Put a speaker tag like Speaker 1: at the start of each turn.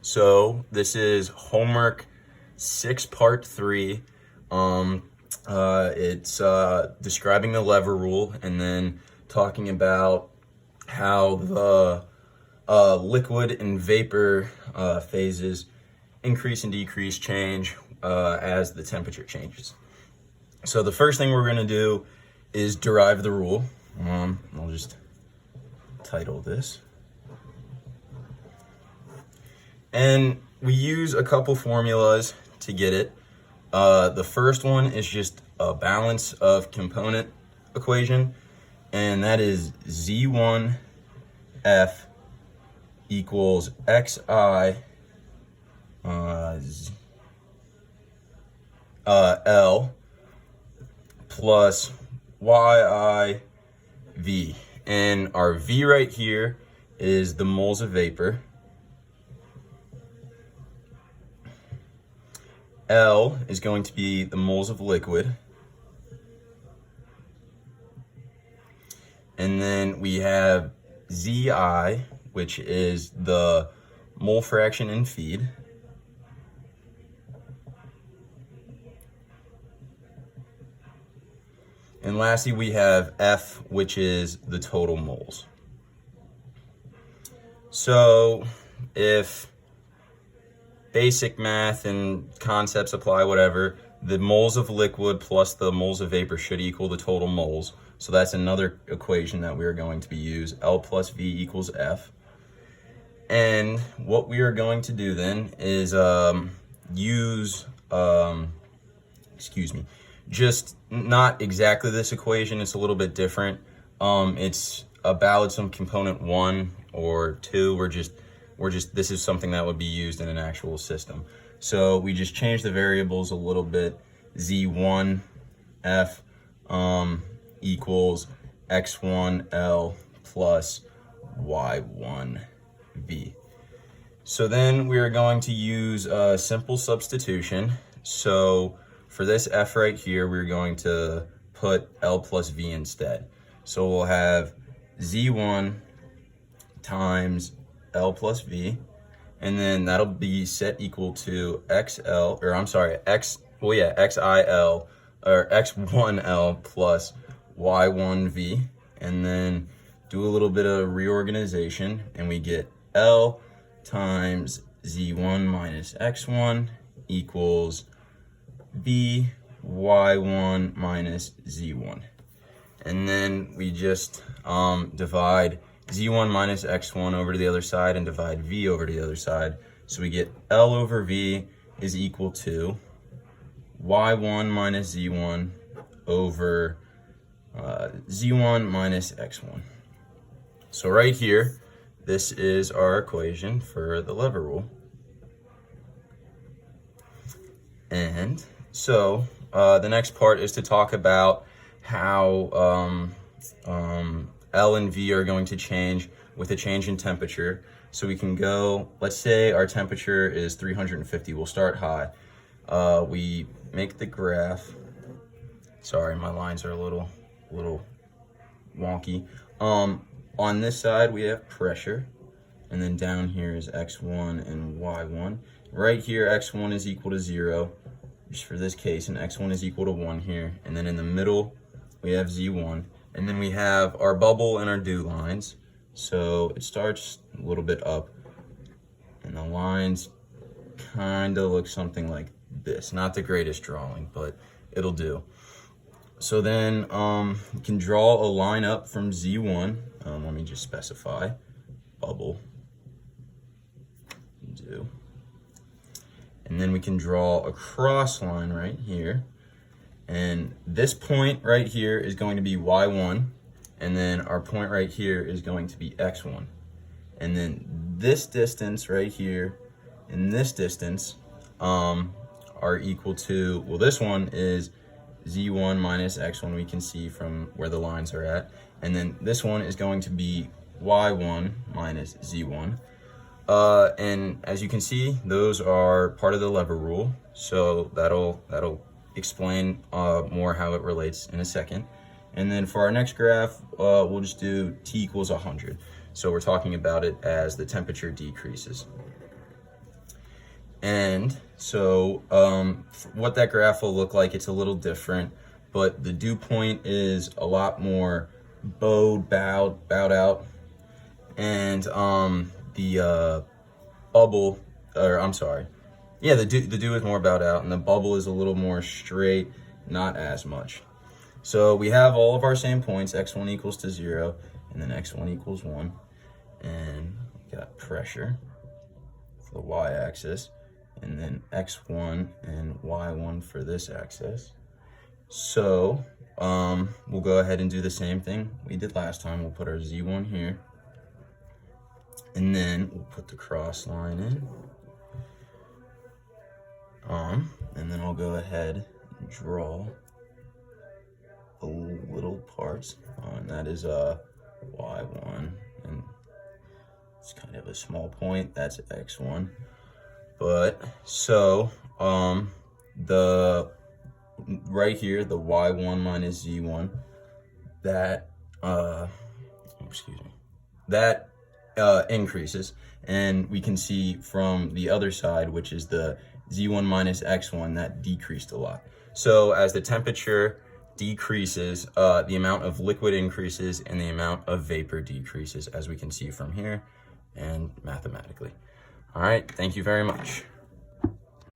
Speaker 1: So this is homework 6 part 3. It's describing the lever rule and then talking about how the liquid and vapor phases increase and decrease change as the temperature changes. So the first thing we're going to do is derive the rule. I'll just title this. And we use a couple formulas to get it. The first one is just a balance of component equation, and that is Z1F equals XI L plus YI V. And our V right here is the moles of vapor. L is going to be the moles of liquid. And then we have Zi, which is the mole fraction in feed. And lastly, we have F, which is the total moles. So if basic math and concepts apply, whatever, the moles of liquid plus the moles of vapor should equal the total moles. So that's another equation that we are going to be use. L plus V equals F. And what we are going to do then is just not exactly this equation, it's a little bit different. It's about some component 1 or 2. This is something that would be used in an actual system. So we just change the variables a little bit. Z1F equals X1L plus Y1V. So then we are going to use a simple substitution. So for this F right here, we're going to put L plus V instead. So we'll have Z1 times L plus V, and then that'll be set equal to XIL or X1L plus Y1V, and then do a little bit of reorganization, and we get L times Z1 minus X1 equals V Y1 minus Z1. And then we just divide Z1 minus X1 over to the other side and divide V over to the other side. So we get L over V is equal to Y1 minus Z1 over Z1 minus X1. So right here, this is our equation for the lever rule. And so the next part is to talk about how L and V are going to change with a change in temperature. So we can go, let's say our temperature is 350. We'll start high. We make the graph. Sorry, my lines are a little wonky. On this side, we have pressure. And then down here is X1 and Y1. Right here, X1 is equal to 0, just for this case, and X1 is equal to 1 here. And then in the middle, we have Z1. And then we have our bubble and our dew lines. So it starts a little bit up, and the lines kind of look something like this. Not the greatest drawing, but it'll do. So then you can draw a line up from Z1. Let me just specify bubble, dew. And then we can draw a cross line right here. And this point right here is going to be Y1, and then our point right here is going to be X1. And then this distance right here and this distance are equal to, well, this one is Z1 minus X1, we can see from where the lines are at. And then this one is going to be Y1 minus Z1. And as you can see, those are part of the lever rule. So that'll explain more how it relates in a second. And then for our next graph, we'll just do T equals 100. So we're talking about it as the temperature decreases. And so what that graph will look like, it's a little different, but the dew point is a lot more bowed out, and the bubble, or I'm sorry, yeah, the dew is more bowed out, and the bubble is a little more straight, not as much. So we have all of our same points, x1 equals to 0, and then x1 equals 1, and we got pressure for the y-axis, and then x1 and y1 for this axis. So we'll go ahead and do the same thing we did last time. We'll put our z1 here, and then we'll put the cross line in. And then I'll go ahead and draw the little parts, and that is y1, and it's kind of a small point, that's x1. But so the right here, the y1 minus z1, that that increases, and we can see from the other side, which is the z1 minus x1, that decreased a lot. So as the temperature decreases, the amount of liquid increases and the amount of vapor decreases, as we can see from here and mathematically. All right, thank you very much.